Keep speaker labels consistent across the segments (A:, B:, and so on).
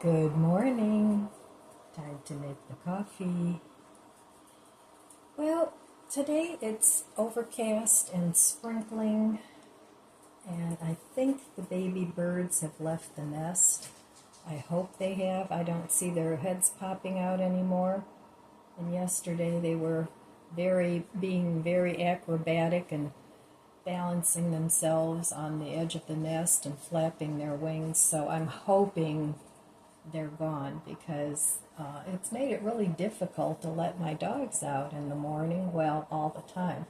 A: Good morning. Time to make the coffee. Well, today it's overcast and sprinkling, and I think the baby birds have left the nest. I hope they have. I don't see their heads popping out anymore. And yesterday they were being very acrobatic and balancing themselves on the edge of the nest and flapping their wings. So I'm hoping they're gone because it's made it really difficult to let my dogs out in the morning, well, all the time,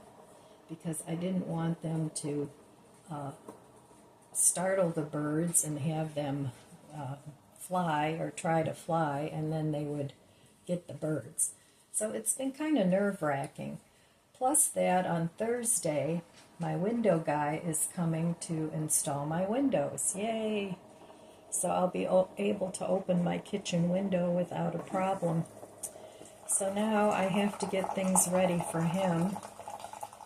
A: because I didn't want them to startle the birds and have them fly or try to fly, and then they would get the birds. So it's been kind of nerve-wracking. Plus that, on Thursday, my window guy is coming to install my windows. Yay! So I'll be able to open my kitchen window without a problem. So now I have to get things ready for him.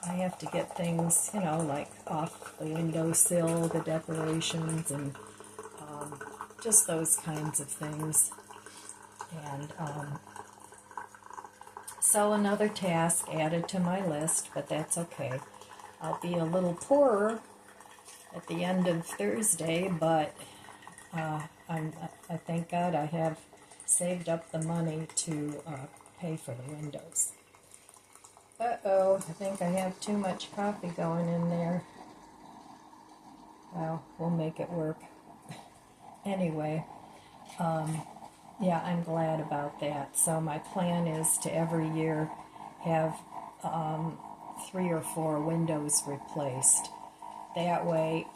A: I have to get things, like off the windowsill, the decorations, and just those kinds of things. And so another task added to my list, but that's okay. I'll be a little poorer at the end of Thursday, but I thank God I have saved up the money to pay for the windows. Uh-oh, I think I have too much coffee going in there. Well, we'll make it work. Anyway, yeah, I'm glad about that. So my plan is to every year have 3 or 4 windows replaced. That way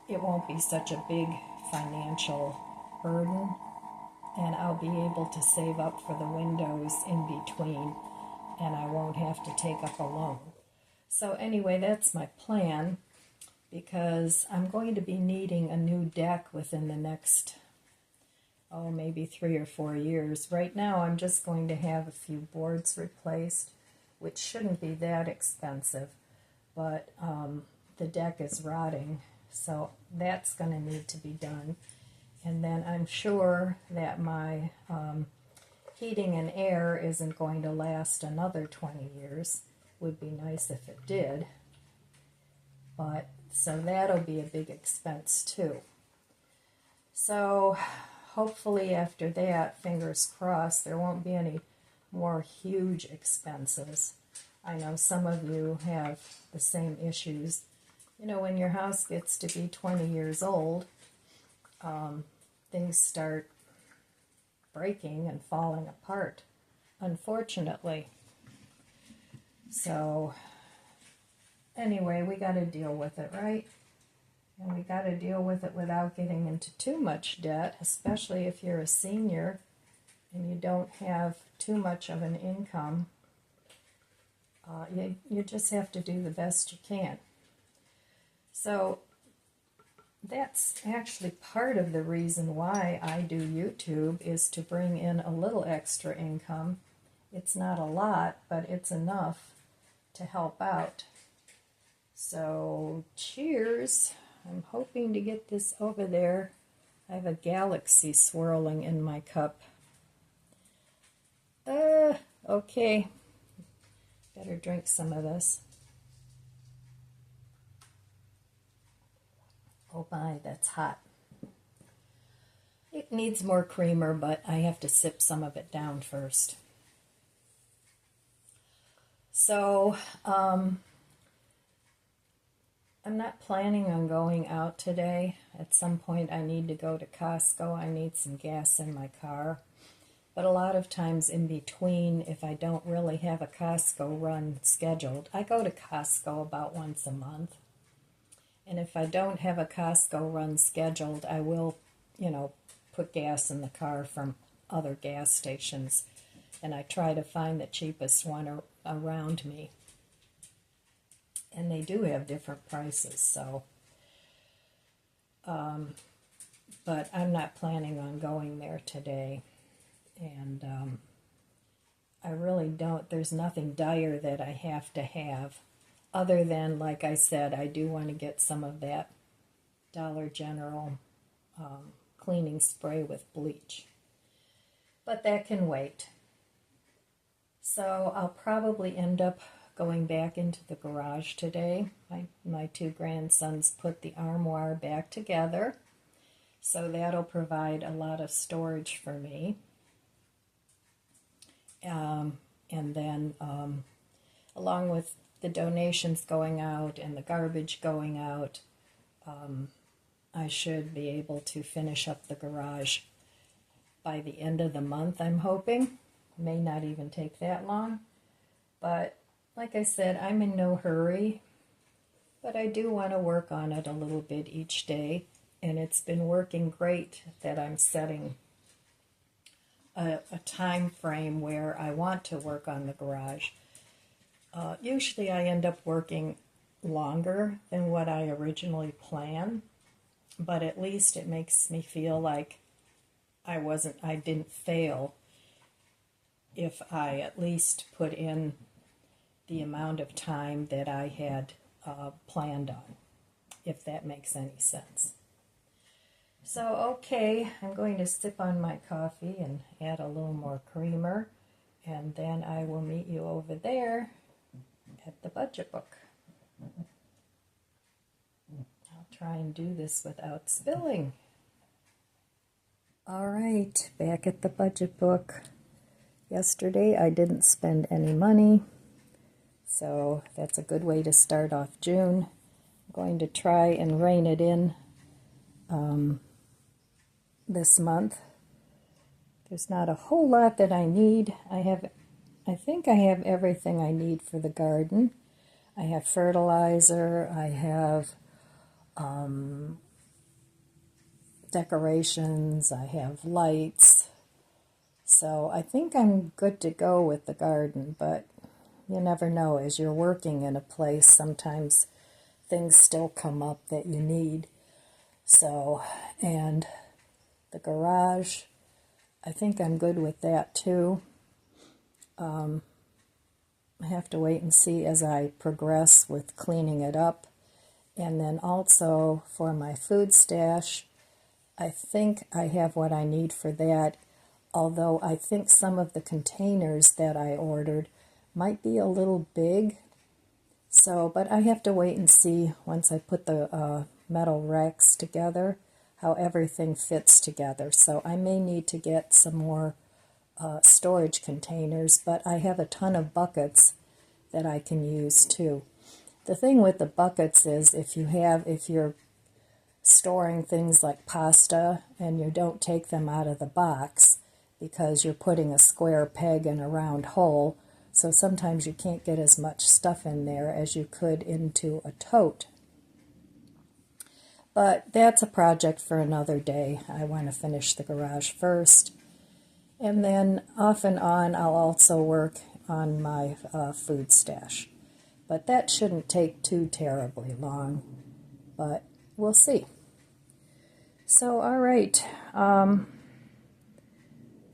A: it won't be such a big financial burden, and I'll be able to save up for the windows in between, and I won't have to take up a loan. So anyway, that's my plan, because I'm going to be needing a new deck within the next, maybe 3 or 4 years. Right now I'm just going to have a few boards replaced, which shouldn't be that expensive, but the deck is rotting, so that's going to need to be done. And then I'm sure that my heating and air isn't going to last another 20 years. Would be nice if it did. But so that'll be a big expense too. So hopefully after that, fingers crossed, there won't be any more huge expenses. I know some of you have the same issues. When your house gets to be 20 years old, things start breaking and falling apart, unfortunately. So anyway, we got to deal with it, right? And we got to deal with it without getting into too much debt, especially if you're a senior and you don't have too much of an income. You just have to do the best you can. So that's actually part of the reason why I do YouTube, is to bring in a little extra income. It's not a lot, but it's enough to help out. So cheers. I'm hoping to get this over there. I have a galaxy swirling in my cup. Okay. Better drink some of this. Oh my, that's hot. It needs more creamer, but I have to sip some of it down first. So, I'm not planning on going out today. At some point I need to go to Costco. I need some gas in my car. But a lot of times in between, if I don't really have a Costco run scheduled, I go to Costco about once a month. And if I don't have a Costco run scheduled, I will, put gas in the car from other gas stations. And I try to find the cheapest one around me. And they do have different prices, so. But I'm not planning on going there today. And I really don't, there's nothing dire that I have to have. Other than, like I said, I do want to get some of that Dollar General cleaning spray with bleach. but that can wait. So I'll probably end up going back into the garage today. My two grandsons put the armoire back together, so that'll provide a lot of storage for me. And then along with the donations going out and the garbage going out, I should be able to finish up the garage by the end of the month, I'm hoping. May not even take that long. But like I said, I'm in no hurry. But I do want to work on it a little bit each day. And it's been working great that I'm setting a time frame where I want to work on the garage. Usually I end up working longer than what I originally planned, but at least it makes me feel like I didn't fail if I at least put in the amount of time that I had planned on, if that makes any sense. So, okay, I'm going to sip on my coffee and add a little more creamer, and then I will meet you over there at the budget book. I'll try and do this without spilling. All right, back at the budget book. Yesterday I didn't spend any money, so that's a good way to start off June. I'm going to try and rein it in this month. There's not a whole lot that I need. I think I have everything I need for the garden. I have fertilizer, I have decorations, I have lights. So I think I'm good to go with the garden, but you never know. As you're working in a place, sometimes things still come up that you need. So, and the garage, I think I'm good with that too. I have to wait and see as I progress with cleaning it up. And then also for my food stash, I think I have what I need for that, although I think some of the containers that I ordered might be a little big. So, but I have to wait and see once I put the metal racks together how everything fits together. So I may need to get some more storage containers, but I have a ton of buckets that I can use too. The thing with the buckets is if you're storing things like pasta and you don't take them out of the box because you're putting a square peg in a round hole, so sometimes you can't get as much stuff in there as you could into a tote. But that's a project for another day. I want to finish the garage first. And then off and on, I'll also work on my food stash. But that shouldn't take too terribly long. But we'll see. So, all right.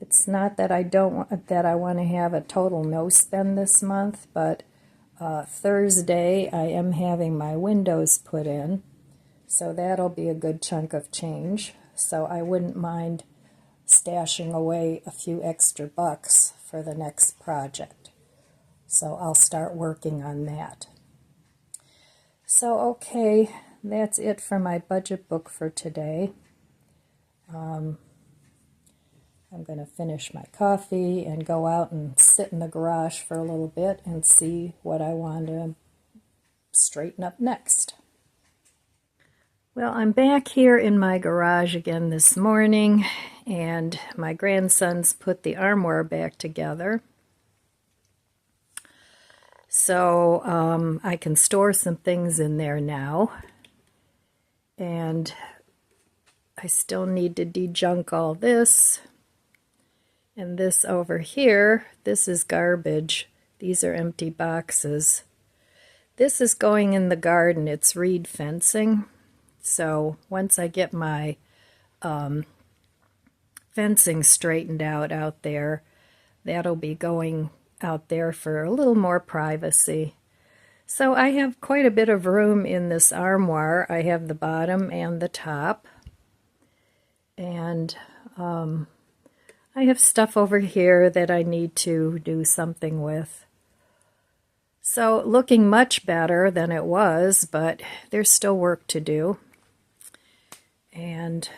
A: It's not that I want to have a total no spend this month, but Thursday I am having my windows put in. So that'll be a good chunk of change. So I wouldn't mind stashing away a few extra bucks for the next project. So I'll start working on that. So okay, that's it for my budget book for today. I'm going to finish my coffee and go out and sit in the garage for a little bit and see what I want to straighten up next. Well, I'm back here in my garage again this morning, and my grandsons put the armoire back together. So I can store some things in there now. And I still need to de-junk all this. And this over here, this is garbage. These are empty boxes. This is going in the garden. It's reed fencing. So once I get my fencing straightened out there, that'll be going out there for a little more privacy. So I have quite a bit of room in this armoire. I have the bottom and the top. And I have stuff over here that I need to do something with. So looking much better than it was, but there's still work to do. And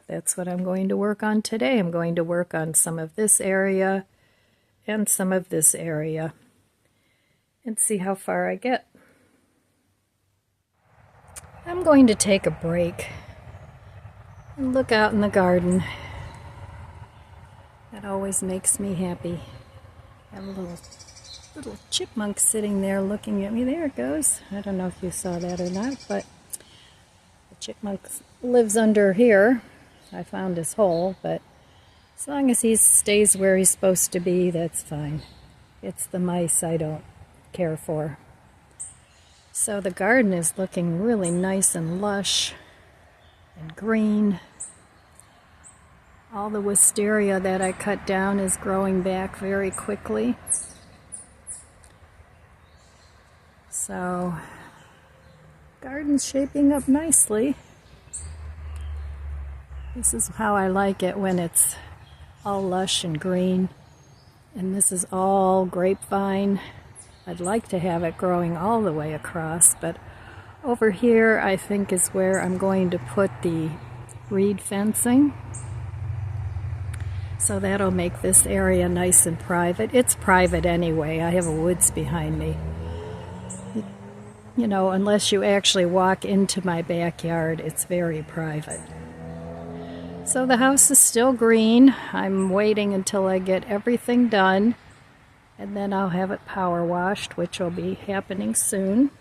A: that's what I'm going to work on today. I'm going to work on some of this area and some of this area and see how far I get. I'm going to take a break and look out in the garden. That always makes me happy. I have a little chipmunk sitting there looking at me. There it goes. I don't know if you saw that or not, but the chipmunk lives under here. I found his hole, but as long as he stays where he's supposed to be, that's fine. It's the mice I don't care for. So the garden is looking really nice and lush and green. All the wisteria that I cut down is growing back very quickly. So, garden's shaping up nicely. This is how I like it when it's all lush and green. And this is all grapevine. I'd like to have it growing all the way across, but over here I think is where I'm going to put the reed fencing. So that'll make this area nice and private. It's private anyway. I have a woods behind me. You know, unless you actually walk into my backyard, it's very private. So the house is still green. I'm waiting until I get everything done, and then I'll have it power washed, which will be happening soon.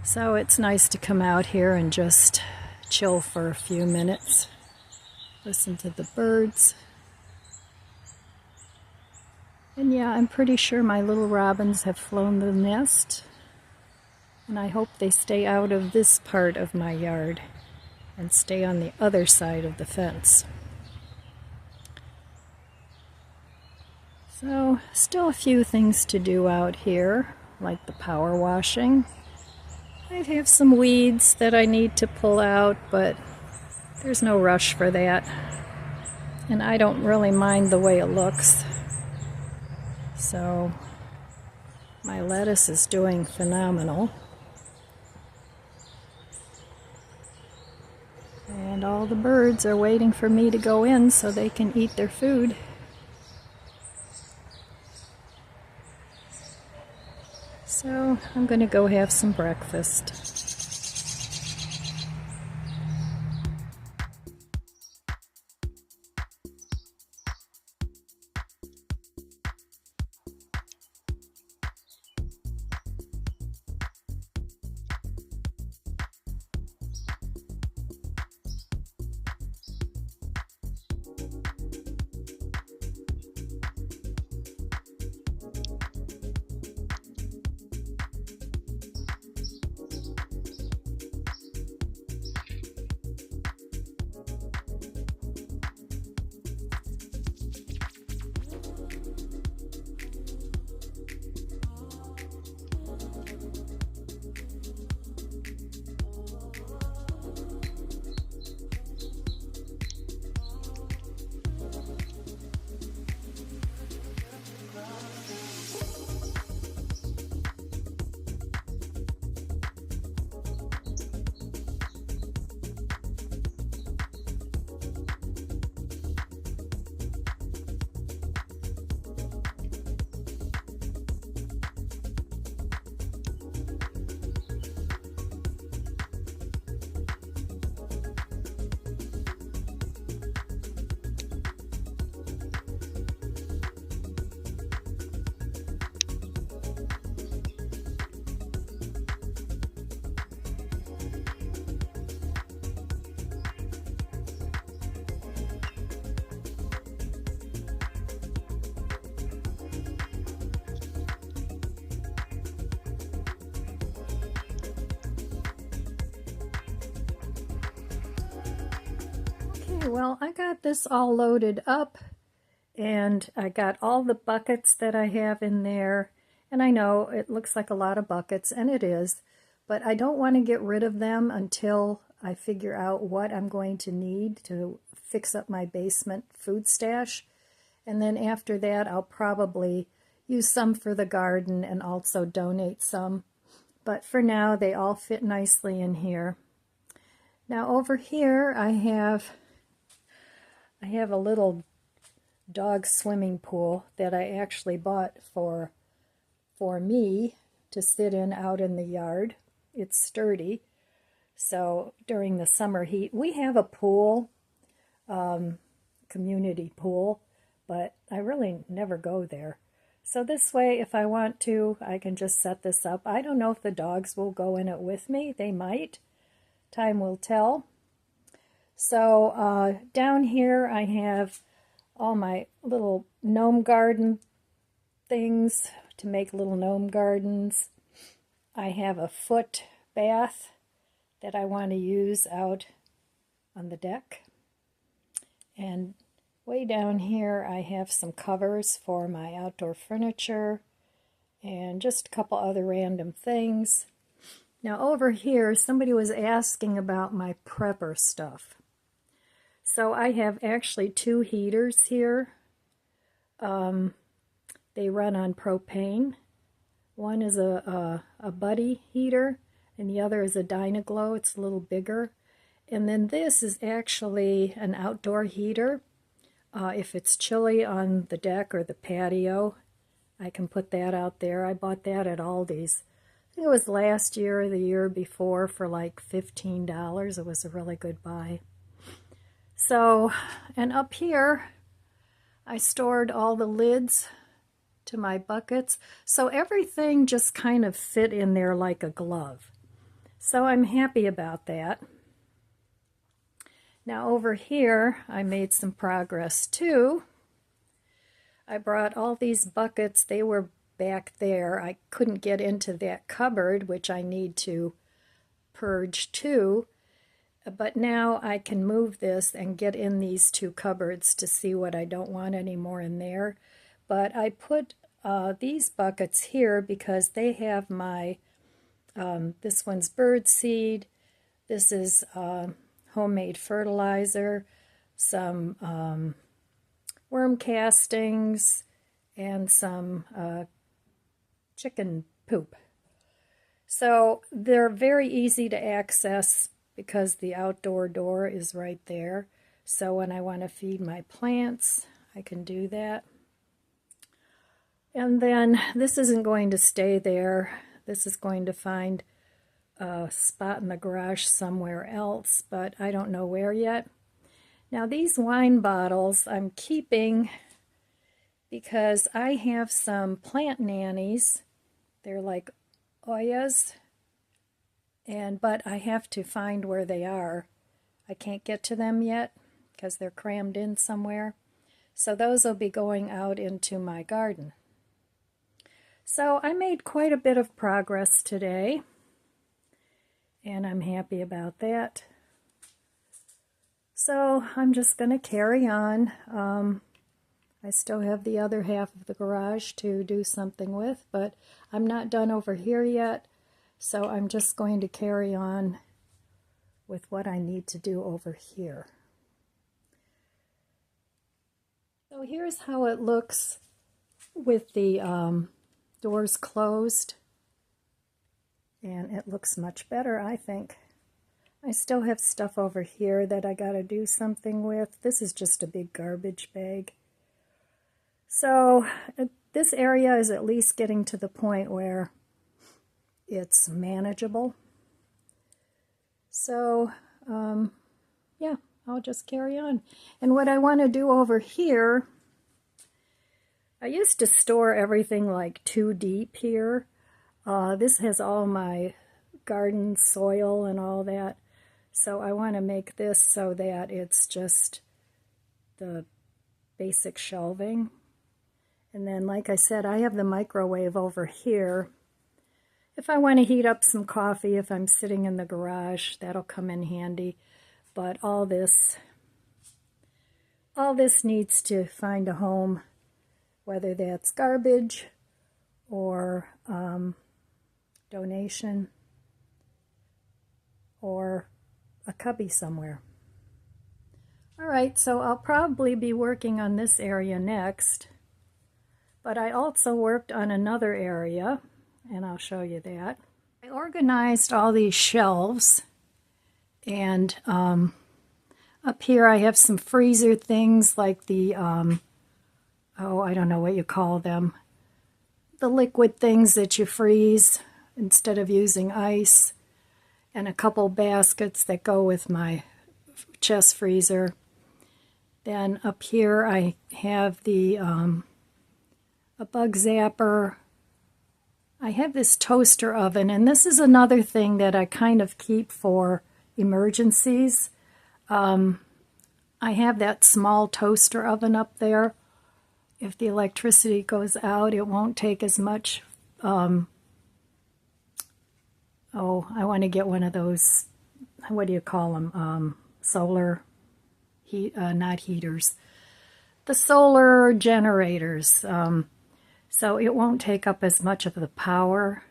A: So it's nice to come out here and just chill for a few minutes. Listen to the birds. And yeah, I'm pretty sure my little robins have flown the nest. And I hope they stay out of this part of my yard and stay on the other side of the fence. So, still a few things to do out here, like the power washing. I have some weeds that I need to pull out, but there's no rush for that. And I don't really mind the way it looks. So, my lettuce is doing phenomenal. And all the birds are waiting for me to go in so they can eat their food. So I'm going to go have some breakfast. Well, I got this all loaded up, and I got all the buckets that I have in there, and I know it looks like a lot of buckets, and it is, but I don't want to get rid of them until I figure out what I'm going to need to fix up my basement food stash. And then after that, I'll probably use some for the garden and also donate some. But for now, they all fit nicely in here. Now over here, I have a little dog swimming pool that I actually bought for me to sit in out in the yard. It's sturdy. So during the summer heat, we have a pool, community pool, but I really never go there. So this way, if I want to, I can just set this up. I don't know if the dogs will go in it with me. They might. Time will tell. So down here I have all my little gnome garden things to make little gnome gardens. I have a foot bath that I want to use out on the deck. And way down here I have some covers for my outdoor furniture and just a couple other random things. Now over here somebody was asking about my prepper stuff. So I have actually 2 heaters here. They run on propane. One is a Buddy heater and the other is a Dynaglow. It's a little bigger. And then this is actually an outdoor heater. If it's chilly on the deck or the patio, I can put that out there. I bought that at Aldi's. I think it was last year or the year before for like $15. It was a really good buy. So, and up here, I stored all the lids to my buckets. So everything just kind of fit in there like a glove. So I'm happy about that. Now over here, I made some progress too. I brought all these buckets. They were back there. I couldn't get into that cupboard, which I need to purge too. But now I can move this and get in these 2 cupboards to see what I don't want anymore in there. But I put these buckets here because they have my, this one's bird seed, this is homemade fertilizer, some worm castings, and some chicken poop. So they're very easy to access because the outdoor door is right there. So when I want to feed my plants, I can do that. And then this isn't going to stay there. This is going to find a spot in the garage somewhere else, but I don't know where yet. Now these wine bottles I'm keeping because I have some plant nannies. They're like Oyas. But I have to find where they are. I can't get to them yet because they're crammed in somewhere. So those will be going out into my garden. So I made quite a bit of progress today, and I'm happy about that. So I'm just going to carry on. I still have the other half of the garage to do something with, but I'm not done over here yet. So I'm just going to carry on with what I need to do over here. So here's how it looks with the doors closed. And it looks much better, I think. I still have stuff over here that I got to do something with. This is just a big garbage bag. So this area is at least getting to the point where it's manageable. So, yeah, I'll just carry on. And what I want to do over here, I used to store everything like 2 deep here. This has all my garden soil and all that. So I want to make this so that it's just the basic shelving. And then, like I said, I have the microwave over here. If I want to heat up some coffee, if I'm sitting in the garage, that'll come in handy. But all this needs to find a home, whether that's garbage or donation or a cubby somewhere. All right, so I'll probably be working on this area next, but I also worked on another area, and I'll show you that. I organized all these shelves, and up here I have some freezer things like the, oh, I don't know what you call them, the liquid things that you freeze instead of using ice, and a couple baskets that go with my chest freezer. Then up here I have the a bug zapper. I have this toaster oven, and this is another thing that I kind of keep for emergencies. I have that small toaster oven up there. If the electricity goes out, it won't take as much. Oh, I want to get one of those, what do you call them? Solar heat, not heaters. The solar generators. So it won't take up as much of the power.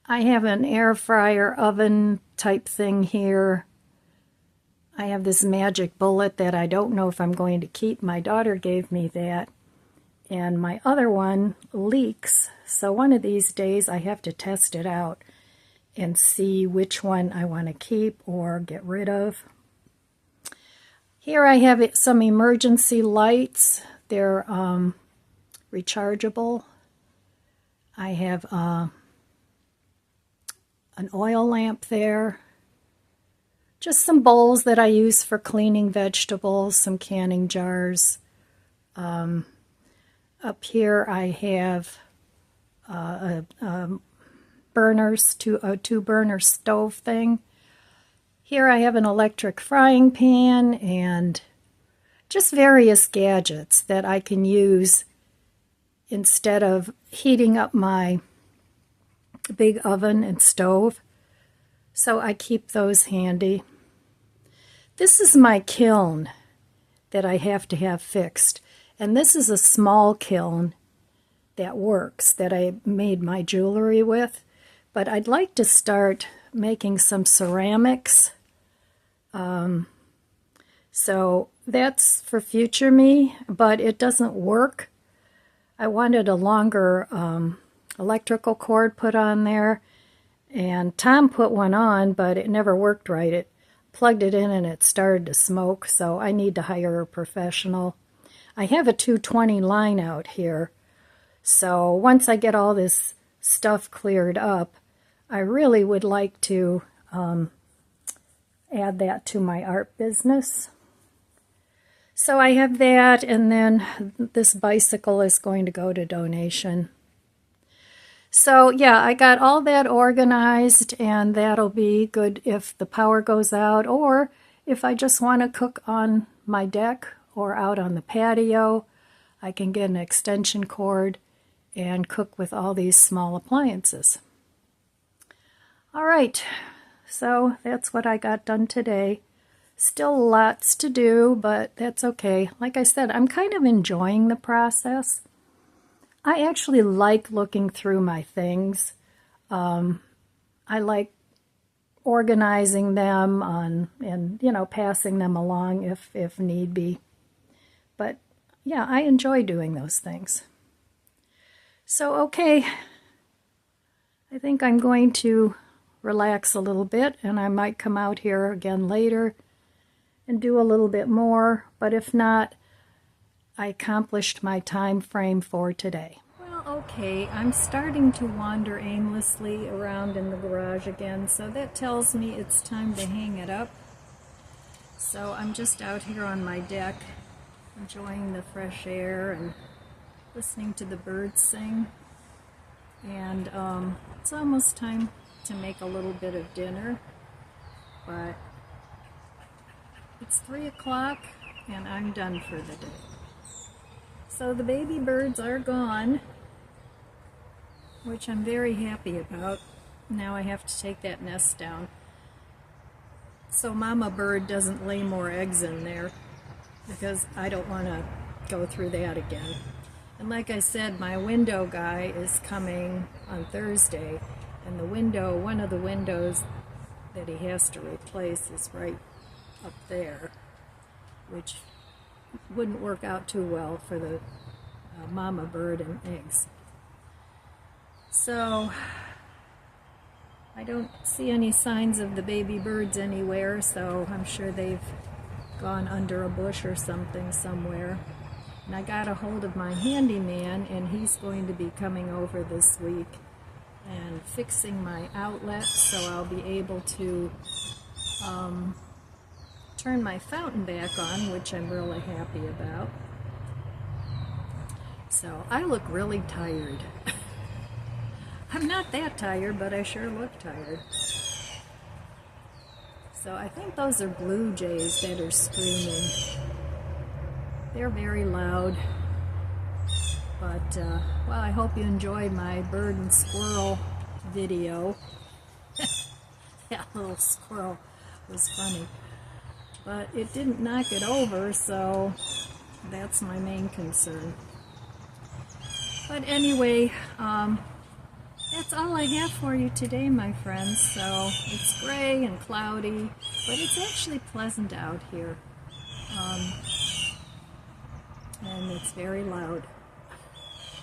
A: I have an air fryer oven type thing here. I have this magic bullet that I don't know if I'm going to keep. My daughter gave me that. And my other one leaks. So one of these days I have to test it out and see which one I want to keep or get rid of. Here I have some emergency lights. They're rechargeable. I have an oil lamp there. Just some bowls that I use for cleaning vegetables, some canning jars. Up here I have burners, a two-burner stove thing. Here I have an electric frying pan and just various gadgets that I can use instead of heating up my big oven and stove. So I keep those handy. This is my kiln that I have to have fixed. And this is a small kiln that works, that I made my jewelry with. But I'd like to start making some ceramics. So that's for future me, but it doesn't work. I wanted a longer electrical cord put on there, and Tom put one on, but it never worked right. It plugged it in and it started to smoke, so I need to hire a professional. I have a 220 line out here, so once I get all this stuff cleared up, I really would like to add that to my art business. So I have that, and then this bicycle is going to go to donation. So yeah, I got all that organized, and that'll be good if the power goes out, or if I just want to cook on my deck or out on the patio. I can get an extension cord and cook with all these small appliances. All right, so that's what I got done today. Still lots to do, but that's okay. Like I said, I'm kind of enjoying the process. I actually like looking through my things. I like organizing them and passing them along if need be. But yeah, I enjoy doing those things. So okay, I think I'm going to relax a little bit, and I might come out here again later and do a little bit more, but if not, I accomplished my time frame for today. Well, okay, I'm starting to wander aimlessly around in the garage again, so that tells me it's time to hang it up. So I'm just out here on my deck, enjoying the fresh air and listening to the birds sing. And it's almost time to make a little bit of dinner, but it's 3 o'clock and I'm done for the day. So the baby birds are gone, which I'm very happy about. Now I have to take that nest down so Mama Bird doesn't lay more eggs in there, because I don't want to go through that again. And like I said, my window guy is coming on Thursday, and one of the windows that he has to replace is right up there, which wouldn't work out too well for the mama bird and eggs. So I don't see any signs of the baby birds anywhere, so I'm sure they've gone under a bush or something somewhere. And I got a hold of my handyman, and he's going to be coming over this week and fixing my outlet, so I'll be able to turn my fountain back on, which I'm really happy about. So I look really tired. I'm not that tired, but I sure look tired. So I think those are blue jays that are screaming. They're very loud. But, well, I hope you enjoyed my bird and squirrel video. That little squirrel was funny. But it didn't knock it over, so that's my main concern. But anyway, that's all I have for you today, my friends. So it's gray and cloudy, but it's actually pleasant out here. And it's very loud.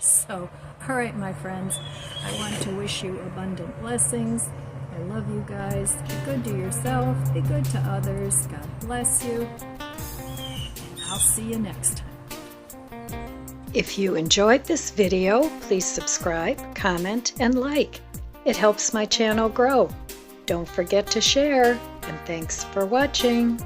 A: So, all right, my friends, I want to wish you abundant blessings. I love you guys. Be good to yourself. Be good to others. God bless you. And I'll see you next time. If you enjoyed this video, please subscribe, comment, and like. It helps my channel grow. Don't forget to share, and thanks for watching.